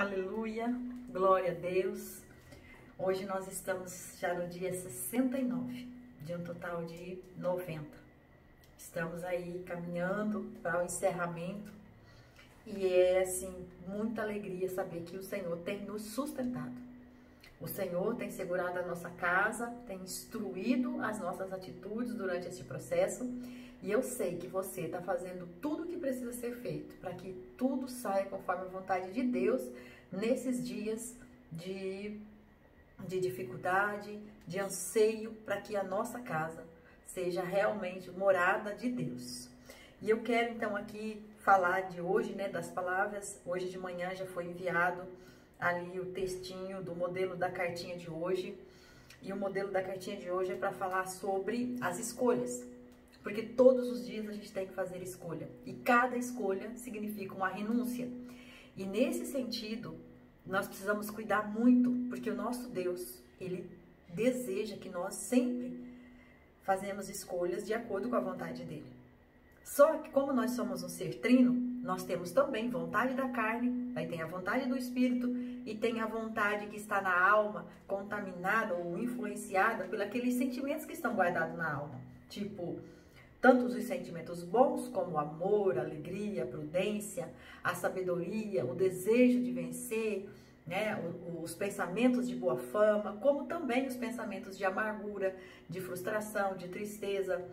Aleluia, glória a Deus. Hoje nós estamos já no dia 69, de um total de 90. Estamos aí caminhando para o encerramento e é assim, muita alegria saber que o Senhor tem nos sustentado. O Senhor tem segurado a nossa casa, tem instruído as nossas atitudes durante este processo e eu sei que você está fazendo tudo o que precisa ser feito para que tudo saia conforme a vontade de Deus nesses dias de dificuldade, de anseio para que a nossa casa seja realmente morada de Deus. E eu quero então aqui falar de hoje, né, das palavras. Hoje de manhã já foi enviado ali o textinho do modelo da cartinha de hoje. E o modelo da cartinha de hoje é para falar sobre as escolhas. Porque todos os dias a gente tem que fazer escolha. E cada escolha significa uma renúncia. E nesse sentido, nós precisamos cuidar muito, porque o nosso Deus, Ele deseja que nós sempre fazemos escolhas de acordo com a vontade dEle. Só que como nós somos um ser trino, nós temos também vontade da carne, aí tem a vontade do Espírito e tem a vontade que está na alma, contaminada ou influenciada por aqueles sentimentos que estão guardados na alma. Tipo, tanto os sentimentos bons como o amor, a alegria, a prudência, a sabedoria, o desejo de vencer, né? Os pensamentos de boa fama, como também os pensamentos de amargura, de frustração, de tristeza,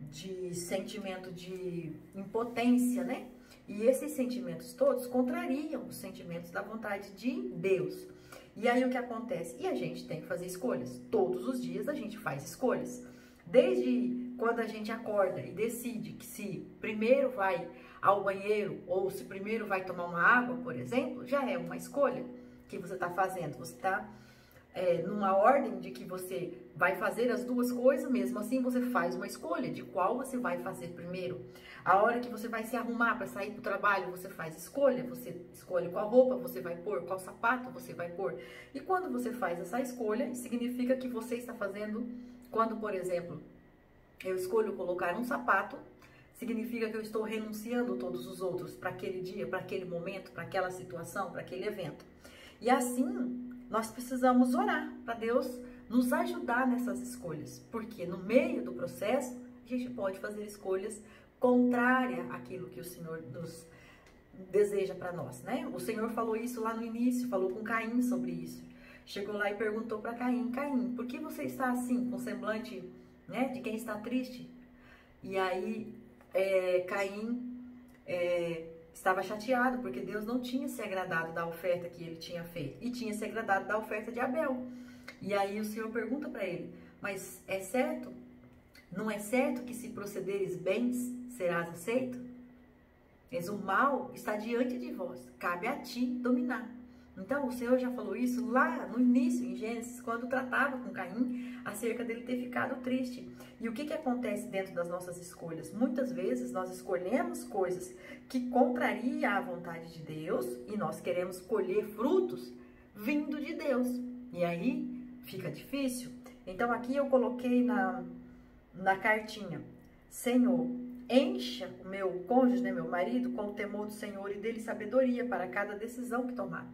de sentimento de impotência, né? E esses sentimentos todos contrariam os sentimentos da vontade de Deus. E aí o que acontece? E a gente tem que fazer escolhas. Todos os dias a gente faz escolhas. Desde quando a gente acorda e decide que se primeiro vai ao banheiro ou se primeiro vai tomar uma água, por exemplo, já é uma escolha que você está fazendo. Você está numa ordem de que você vai fazer as duas coisas, mesmo assim você faz uma escolha de qual você vai fazer primeiro. A hora que você vai se arrumar para sair para o trabalho, você faz escolha, você escolhe qual roupa você vai pôr, qual sapato você vai pôr. E quando você faz essa escolha, significa que você está fazendo, quando, por exemplo, eu escolho colocar um sapato, significa que eu estou renunciando todos os outros para aquele dia, para aquele momento, para aquela situação, para aquele evento. E assim, nós precisamos orar para Deus nos ajudar nessas escolhas, porque no meio do processo, a gente pode fazer escolhas contrárias àquilo que o Senhor nos deseja para nós, né? O Senhor falou isso lá no início, falou com Caim sobre isso. Chegou lá e perguntou para Caim: Caim, por que você está assim, com semblante, né, de quem está triste? E aí, Caim estava chateado, porque Deus não tinha se agradado da oferta que ele tinha feito, e tinha se agradado da oferta de Abel. E aí o Senhor pergunta para ele: mas é certo? Não é certo que se procederes bens, serás aceito? Mas o mal está diante de vós, cabe a ti dominar. Então, o Senhor já falou isso lá no início, em Gênesis, quando tratava com Caim, acerca dele ter ficado triste. E o que acontece dentro das nossas escolhas? Muitas vezes nós escolhemos coisas que contrariam a vontade de Deus e nós queremos colher frutos vindo de Deus. E aí fica difícil. Então, aqui eu coloquei na cartinha: Senhor, encha o meu cônjuge, né, meu marido, com o temor do Senhor e dele sabedoria para cada decisão que tomar.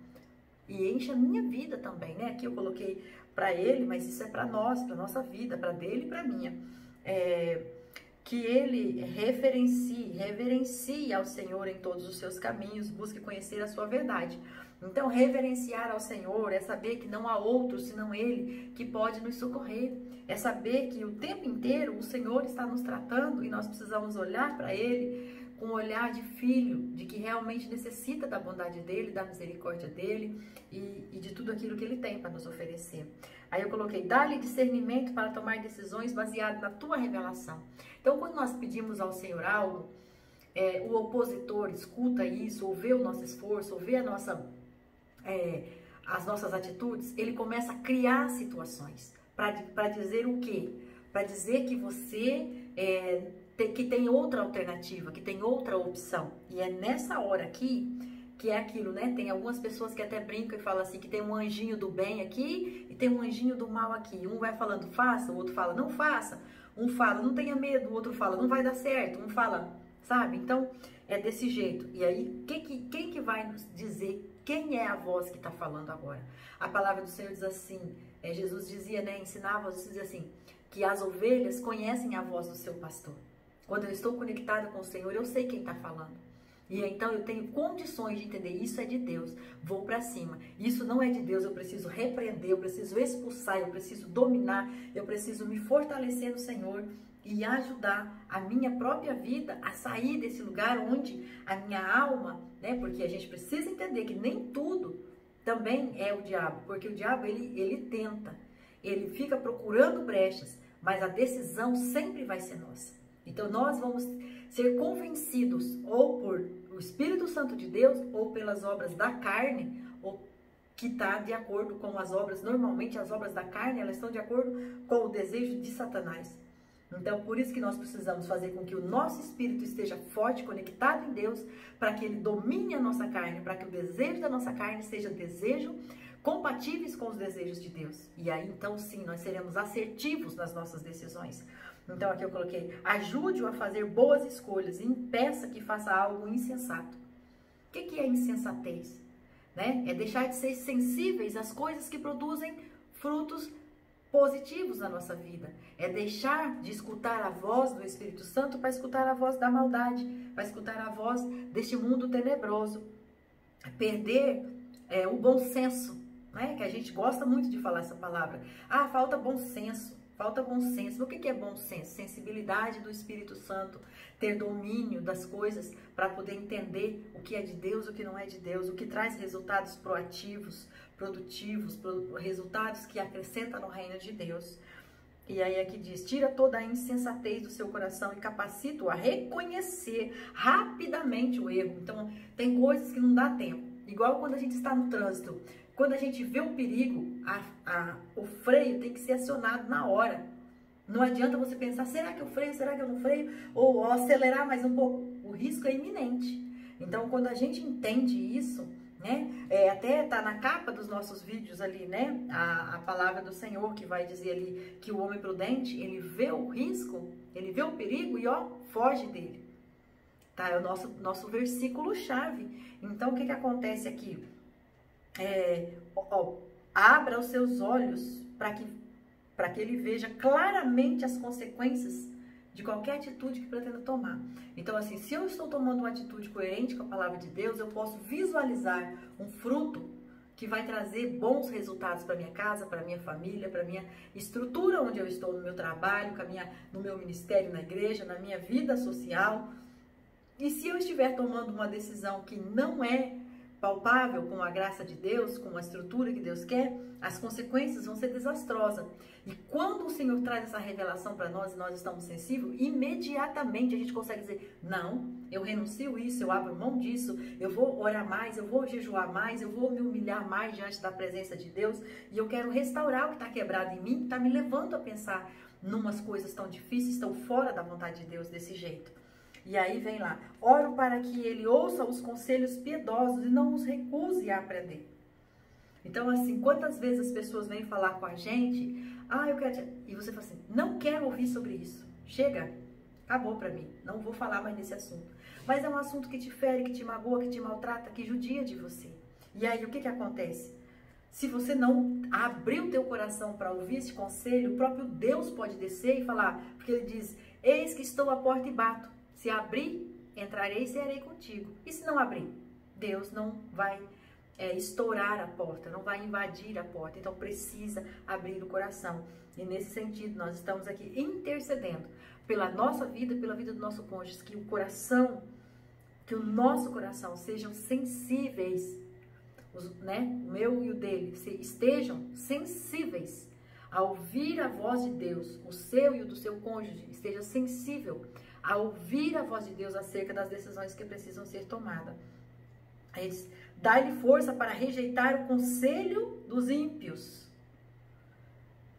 E enche a minha vida também, né? Aqui eu coloquei para ele, mas isso é para nós, para nossa vida, para dele e para minha. Que ele reverencie ao Senhor em todos os seus caminhos, busque conhecer a sua verdade. Então, reverenciar ao Senhor é saber que não há outro senão Ele que pode nos socorrer. É saber que o tempo inteiro o Senhor está nos tratando e nós precisamos olhar para Ele com um olhar de filho, de que realmente necessita da bondade dEle, da misericórdia dEle e de tudo aquilo que Ele tem para nos oferecer. Aí eu coloquei: dá-lhe discernimento para tomar decisões baseadas na tua revelação. Então, quando nós pedimos ao Senhor algo, o opositor escuta isso, ou vê o nosso esforço, ou vê as nossas atitudes, ele começa a criar situações para dizer o quê? Para dizer que você que tem outra alternativa, que tem outra opção. E é nessa hora aqui que é aquilo, né? Tem algumas pessoas que até brincam e falam assim, que tem um anjinho do bem aqui e tem um anjinho do mal aqui. Um vai falando faça, o outro fala não faça. Um fala não tenha medo, o outro fala não vai dar certo. Um fala, sabe? Então, é desse jeito. E aí, quem que vai nos dizer Quem é a voz que está falando agora? A palavra do Senhor diz assim, Jesus dizia, né, ensinava, dizia assim, que as ovelhas conhecem a voz do seu pastor. Quando eu estou conectada com o Senhor, eu sei quem está falando. E então eu tenho condições de entender, isso é de Deus, vou para cima. Isso não é de Deus, eu preciso repreender, eu preciso expulsar, eu preciso dominar, eu preciso me fortalecer no Senhor e ajudar a minha própria vida a sair desse lugar onde a minha alma, né? Porque a gente precisa entender que nem tudo também é o diabo, porque o diabo ele tenta, ele fica procurando brechas, mas a decisão sempre vai ser nossa. Então nós vamos ser convencidos ou por o Espírito Santo de Deus ou pelas obras da carne, ou que está de acordo com as obras, normalmente as obras da carne, elas estão de acordo com o desejo de Satanás. Então, por isso que nós precisamos fazer com que o nosso espírito esteja forte, conectado em Deus, para que ele domine a nossa carne, para que o desejo da nossa carne seja desejo compatíveis com os desejos de Deus. E aí, então, sim, nós seremos assertivos nas nossas decisões. Então, aqui eu coloquei, ajude-o a fazer boas escolhas e impeça que faça algo insensato. O que é insensatez? Né? É deixar de ser sensíveis às coisas que produzem frutos positivos na nossa vida. É deixar de escutar a voz do Espírito Santo para escutar a voz da maldade, para escutar a voz deste mundo tenebroso. Perder o bom senso, né? Que a gente gosta muito de falar essa palavra. Ah, falta bom senso. Falta bom senso. O que é bom senso? Sensibilidade do Espírito Santo, ter domínio das coisas para poder entender o que é de Deus, o que não é de Deus, o que traz resultados proativos, produtivos, resultados que acrescentam no reino de Deus. E aí aqui diz, tira toda a insensatez do seu coração e capacita-o a reconhecer rapidamente o erro. Então, tem coisas que não dá tempo. Igual quando a gente está no trânsito. Quando a gente vê o perigo, o freio tem que ser acionado na hora. Não adianta você pensar, será que eu freio, será que eu não freio? Ou acelerar mais um pouco. O risco é iminente. Então, quando a gente entende isso, né? Até tá na capa dos nossos vídeos ali, né? A palavra do Senhor que vai dizer ali que o homem prudente, ele vê o risco, ele vê o perigo e ó, foge dele. Tá? É o nosso versículo-chave. Então, o que acontece aqui? Abra os seus olhos para que ele veja claramente as consequências de qualquer atitude que pretenda tomar. Então, assim, se eu estou tomando uma atitude coerente com a palavra de Deus, eu posso visualizar um fruto que vai trazer bons resultados para minha casa, para minha família, para minha estrutura onde eu estou, no meu trabalho, no meu ministério, na igreja, na minha vida social. E se eu estiver tomando uma decisão que não é palpável com a graça de Deus, com a estrutura que Deus quer, as consequências vão ser desastrosas. E quando o Senhor traz essa revelação para nós e nós estamos sensíveis, imediatamente a gente consegue dizer, não, eu renuncio isso, eu abro mão disso, eu vou orar mais, eu vou jejuar mais, eu vou me humilhar mais diante da presença de Deus e eu quero restaurar o que está quebrado em mim, que está me levando a pensar numas coisas tão difíceis, tão fora da vontade de Deus desse jeito. E aí vem lá, oro para que ele ouça os conselhos piedosos e não os recuse a aprender. Então, assim, quantas vezes as pessoas vêm falar com a gente, eu quero... E você fala assim, não quero ouvir sobre isso. Chega, acabou pra mim, não vou falar mais desse assunto. Mas é um assunto que te fere, que te magoa, que te maltrata, que judia de você. E aí, o que acontece? Se você não abrir o teu coração para ouvir esse conselho, o próprio Deus pode descer e falar, porque ele diz, eis que estou à porta e bato. Se abrir, entrarei e cearei contigo. E se não abrir? Deus não vai estourar a porta, não vai invadir a porta. Então, precisa abrir o coração. E nesse sentido, nós estamos aqui intercedendo pela nossa vida, pela vida do nosso cônjuge, que o nosso coração sejam sensíveis, né? O meu e o dele, estejam sensíveis a ouvir a voz de Deus, o seu e o do seu cônjuge, esteja sensível a ouvir a voz de Deus acerca das decisões que precisam ser tomadas. Dá-lhe força para rejeitar o conselho dos ímpios.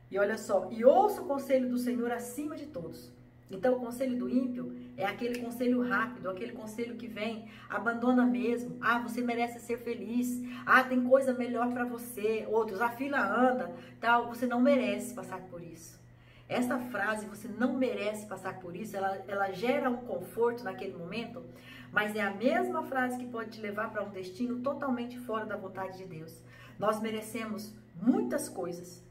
E olha só, e ouça o conselho do Senhor acima de todos. Então, o conselho do ímpio é aquele conselho rápido, aquele conselho que vem, abandona mesmo. Você merece ser feliz. Tem coisa melhor para você. Outros, a fila anda, tal. Você não merece passar por isso. Essa frase, você não merece passar por isso, ela gera um conforto naquele momento, mas é a mesma frase que pode te levar para um destino totalmente fora da vontade de Deus. Nós merecemos muitas coisas.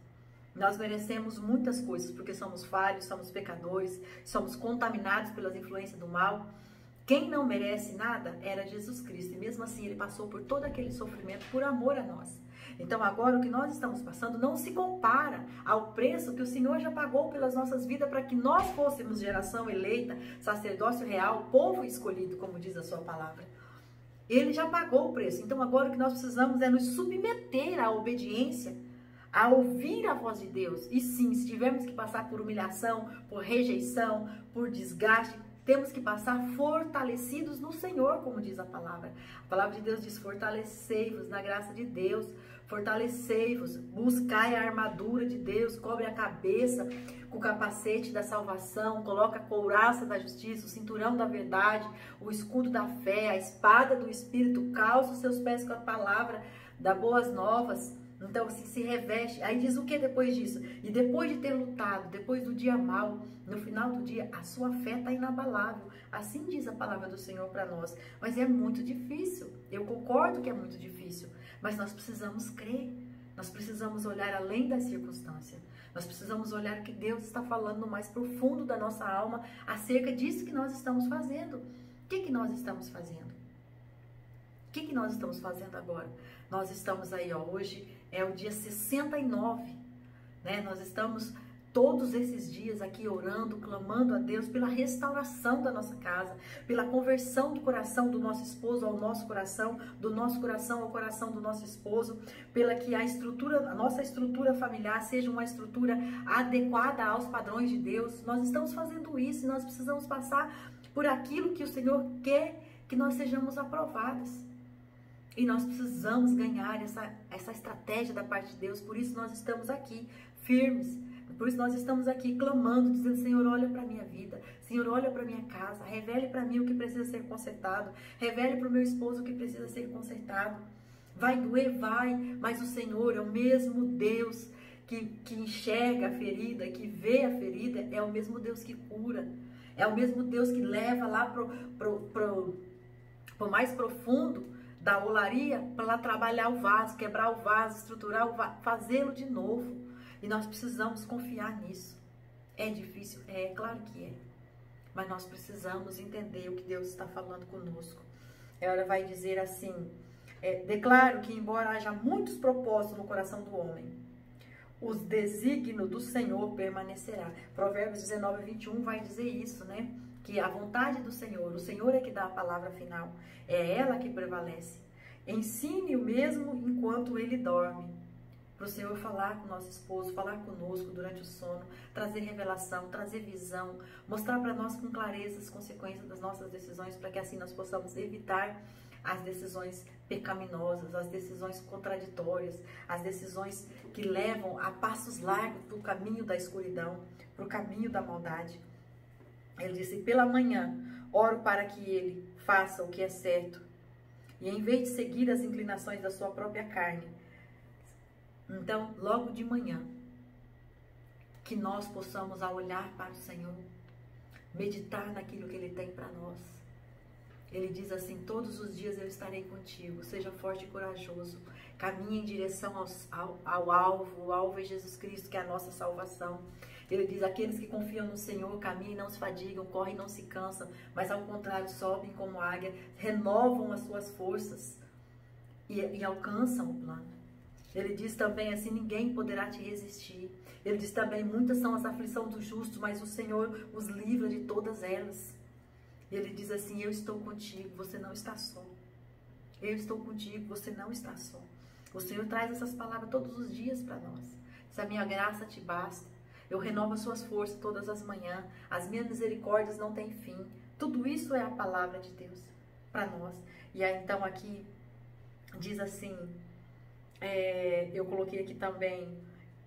Nós merecemos muitas coisas, porque somos falhos, somos pecadores, somos contaminados pelas influências do mal. Quem não merece nada era Jesus Cristo, e mesmo assim ele passou por todo aquele sofrimento por amor a nós. Então agora o que nós estamos passando não se compara ao preço que o Senhor já pagou pelas nossas vidas para que nós fôssemos geração eleita, sacerdócio real, povo escolhido, como diz a sua palavra. Ele já pagou o preço. Então agora o que nós precisamos é nos submeter à obediência, a ouvir a voz de Deus. E sim, se tivermos que passar por humilhação, por rejeição, por desgaste, temos que passar fortalecidos no Senhor, como diz a palavra. A palavra de Deus diz: fortalecei-vos na graça de Deus, fortalecei-vos, buscai a armadura de Deus, cobre a cabeça com o capacete da salvação, coloca a couraça da justiça, o cinturão da verdade, o escudo da fé, a espada do Espírito, calça os seus pés com a palavra da boas novas. Então, assim, se reveste. Aí diz o que depois disso? E depois de ter lutado, depois do dia mau, no final do dia, a sua fé está inabalável. Assim diz a palavra do Senhor para nós. Mas é muito difícil. Eu concordo que é muito difícil. Mas nós precisamos crer. Nós precisamos olhar além da circunstância. Nós precisamos olhar o que Deus está falando no mais profundo da nossa alma acerca disso que nós estamos fazendo. O que nós estamos fazendo? O que nós estamos fazendo agora? Nós estamos aí, ó, hoje é o dia 69, né? Nós estamos todos esses dias aqui orando, clamando a Deus pela restauração da nossa casa, pela conversão do coração do nosso esposo ao nosso coração, do nosso coração ao coração do nosso esposo, pela que a nossa estrutura familiar seja uma estrutura adequada aos padrões de Deus. Nós estamos fazendo isso e nós precisamos passar por aquilo que o Senhor quer que nós sejamos aprovados. E nós precisamos ganhar essa estratégia da parte de Deus. Por isso nós estamos aqui firmes. Por isso nós estamos aqui clamando, dizendo: Senhor, olha para a minha vida. Senhor, olha para a minha casa. Revele para mim o que precisa ser consertado. Revele para o meu esposo o que precisa ser consertado. Vai doer? Vai. Mas o Senhor é o mesmo Deus que enxerga a ferida, que vê a ferida. É o mesmo Deus que cura. É o mesmo Deus que leva lá pro mais profundo da olaria para lá trabalhar o vaso, quebrar o vaso, estruturar o vaso, fazê-lo de novo. E nós precisamos confiar nisso. É difícil? É, claro que é. Mas nós precisamos entender o que Deus está falando conosco. Ela vai dizer assim: declaro que embora haja muitos propósitos no coração do homem, os desígnios do Senhor permanecerá. Provérbios 19, 21 vai dizer isso, né? Que a vontade do Senhor, o Senhor é que dá a palavra final, é ela que prevalece. Ensine o mesmo enquanto ele dorme, para o Senhor falar com o nosso esposo, falar conosco durante o sono, trazer revelação, trazer visão, mostrar para nós com clareza as consequências das nossas decisões, para que assim nós possamos evitar as decisões pecaminosas, as decisões contraditórias, as decisões que levam a passos largos para o caminho da escuridão, para o caminho da maldade. Ele disse: pela manhã, oro para que ele faça o que é certo. E em vez de seguir as inclinações da sua própria carne, então, logo de manhã, que nós possamos, ao olhar para o Senhor, meditar naquilo que Ele tem para nós. Ele diz assim: todos os dias eu estarei contigo, seja forte e corajoso, caminhe em direção ao alvo. O alvo é Jesus Cristo, que é a nossa salvação. Ele diz: aqueles que confiam no Senhor caminham e não se fadigam, correm e não se cansam, mas ao contrário sobem como águia, renovam as suas forças e alcançam o plano. Ele diz também assim: ninguém poderá te resistir. Ele diz também: muitas são as aflições dos justos, mas o Senhor os livra de todas elas. Ele diz assim: eu estou contigo, você não está só. Eu estou contigo, você não está só. O Senhor traz essas palavras todos os dias para nós. Diz: a minha graça te basta. Eu renovo as suas forças todas as manhãs. As minhas misericórdias não têm fim. Tudo isso é a palavra de Deus para nós. E aí então aqui diz assim, eu coloquei aqui também,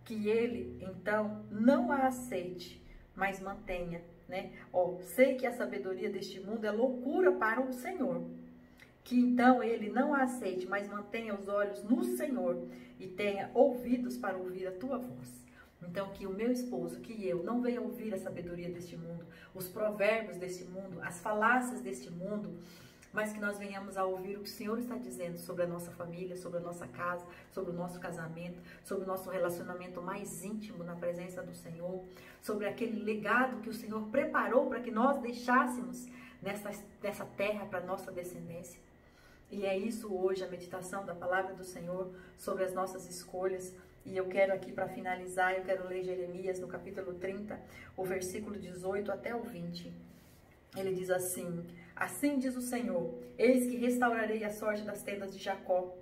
que ele então não a aceite, mas mantenha, né? Sei que a sabedoria deste mundo é loucura para o Senhor. Que então ele não a aceite, mas mantenha os olhos no Senhor e tenha ouvidos para ouvir a tua voz. Então, que o meu esposo, que eu, não venha ouvir a sabedoria deste mundo, os provérbios deste mundo, as falácias deste mundo, mas que nós venhamos a ouvir o que o Senhor está dizendo sobre a nossa família, sobre a nossa casa, sobre o nosso casamento, sobre o nosso relacionamento mais íntimo na presença do Senhor, sobre aquele legado que o Senhor preparou para que nós deixássemos nessa terra para a nossa descendência. E é isso hoje, a meditação da palavra do Senhor sobre as nossas escolhas. E eu quero aqui, para finalizar, eu quero ler Jeremias no capítulo 30, o versículo 18 até o 20. Ele diz assim: assim diz o Senhor, eis que restaurarei a sorte das tendas de Jacó,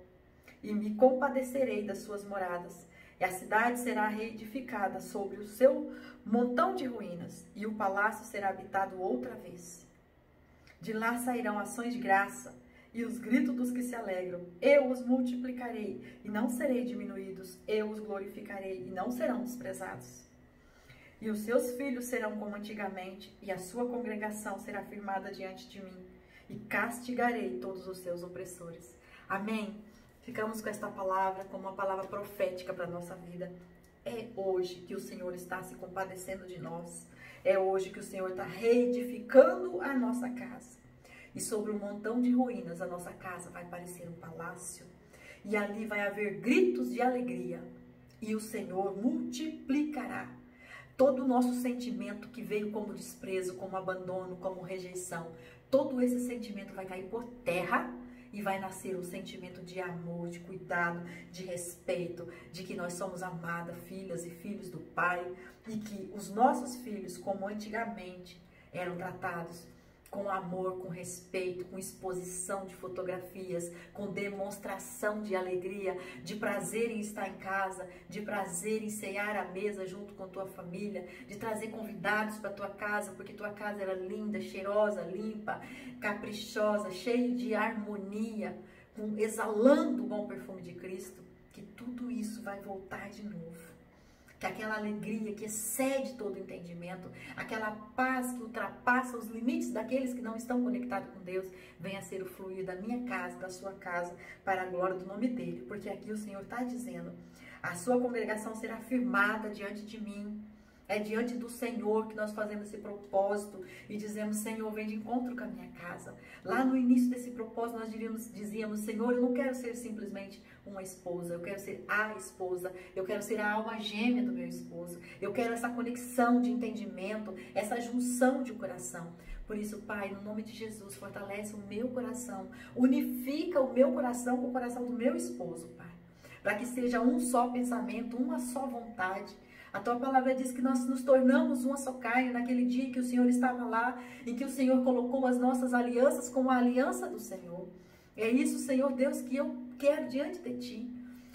e me compadecerei das suas moradas, e a cidade será reedificada sobre o seu montão de ruínas, e o palácio será habitado outra vez. De lá sairão ações de graça, e os gritos dos que se alegram. Eu os multiplicarei, e não serei diminuídos, eu os glorificarei, e não serão desprezados. E os seus filhos serão como antigamente, e a sua congregação será firmada diante de mim, e castigarei todos os seus opressores. Amém? Ficamos com esta palavra como uma palavra profética para a nossa vida. É hoje que o Senhor está se compadecendo de nós. É hoje que o Senhor está reedificando a nossa casa. E sobre um montão de ruínas, a nossa casa vai parecer um palácio. E ali vai haver gritos de alegria. E o Senhor multiplicará todo o nosso sentimento que veio como desprezo, como abandono, como rejeição. Todo esse sentimento vai cair por terra e vai nascer um sentimento de amor, de cuidado, de respeito, de que nós somos amadas, filhas e filhos do Pai, e que os nossos filhos, como antigamente, eram tratados com amor, com respeito, com exposição de fotografias, com demonstração de alegria, de prazer em estar em casa, de prazer em cear à mesa junto com tua família, de trazer convidados para tua casa, porque tua casa era linda, cheirosa, limpa, caprichosa, cheia de harmonia, exalando o bom perfume de Cristo, que tudo isso vai voltar de novo. Que aquela alegria que excede todo o entendimento, aquela paz que ultrapassa os limites daqueles que não estão conectados com Deus, venha a ser o fluir da minha casa, da sua casa, para a glória do nome dele. Porque aqui o Senhor está dizendo, a sua congregação será firmada diante de mim. É diante do Senhor que nós fazemos esse propósito e dizemos, Senhor, vem de encontro com a minha casa. Lá no início desse propósito nós dizíamos, Senhor, eu não quero ser simplesmente uma esposa, eu quero ser a esposa, eu quero ser a alma gêmea do meu esposo, eu quero essa conexão de entendimento, essa junção de coração. Por isso, Pai, no nome de Jesus, fortalece o meu coração, unifica o meu coração com o coração do meu esposo, Pai, para que seja um só pensamento, uma só vontade. A tua palavra diz que nós nos tornamos uma só carne naquele dia que o Senhor estava lá e que o Senhor colocou as nossas alianças como a aliança do Senhor. É isso, Senhor Deus, que eu quero diante de Ti.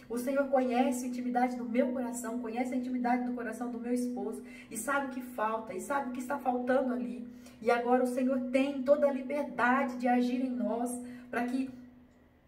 O Senhor conhece a intimidade do meu coração, conhece a intimidade do coração do meu esposo e sabe o que falta, e sabe o que está faltando ali. E agora o Senhor tem toda a liberdade de agir em nós para que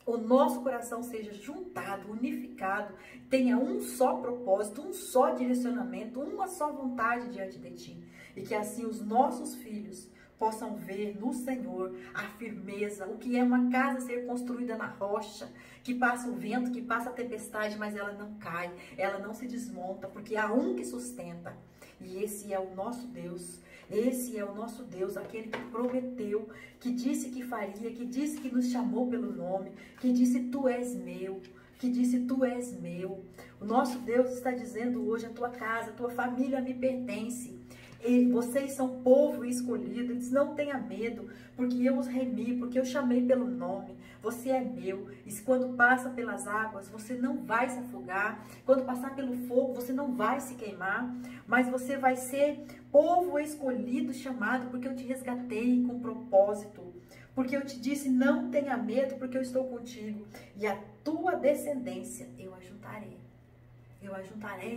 o nosso coração seja juntado, unificado, tenha um só propósito, um só direcionamento, uma só vontade diante de Ti. E que assim os nossos filhos possam ver no Senhor a firmeza, o que é uma casa ser construída na rocha, que passa o vento, que passa a tempestade, mas ela não cai, ela não se desmonta, porque há um que sustenta. E esse é o nosso Deus. Esse é o nosso Deus, aquele que prometeu, que disse que faria, que disse que nos chamou pelo nome, que disse tu és meu, que disse tu és meu. O nosso Deus está dizendo hoje, a tua casa, a tua família me pertence. E vocês são povo escolhido, ele diz, não tenha medo, porque eu os remi, porque eu chamei pelo nome, você é meu, e quando passa pelas águas, você não vai se afogar, quando passar pelo fogo, você não vai se queimar, mas você vai ser povo escolhido, chamado, porque eu te resgatei com propósito, porque eu te disse, não tenha medo, porque eu estou contigo, e a tua descendência eu ajuntarei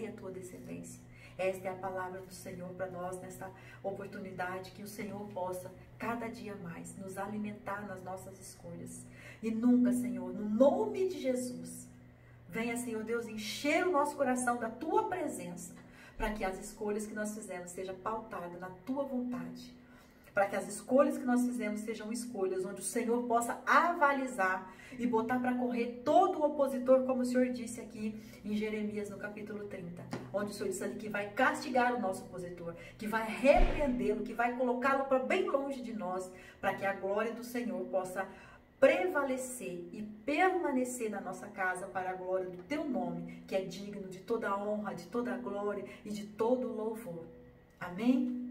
a tua descendência. Esta é a palavra do Senhor para nós nesta oportunidade, que o Senhor possa cada dia mais nos alimentar nas nossas escolhas. E nunca, Senhor, no nome de Jesus, venha, Senhor Deus, encher o nosso coração da Tua presença, para que as escolhas que nós fizemos sejam pautadas na Tua vontade. para que as escolhas que nós fizemos sejam escolhas onde o Senhor possa avalizar e botar para correr todo o opositor, como o Senhor disse aqui em Jeremias, no capítulo 30, onde o Senhor disse ali que vai castigar o nosso opositor, que vai repreendê-lo, que vai colocá-lo para bem longe de nós, para que a glória do Senhor possa prevalecer e permanecer na nossa casa para a glória do teu nome, que é digno de toda a honra, de toda a glória e de todo o louvor. Amém?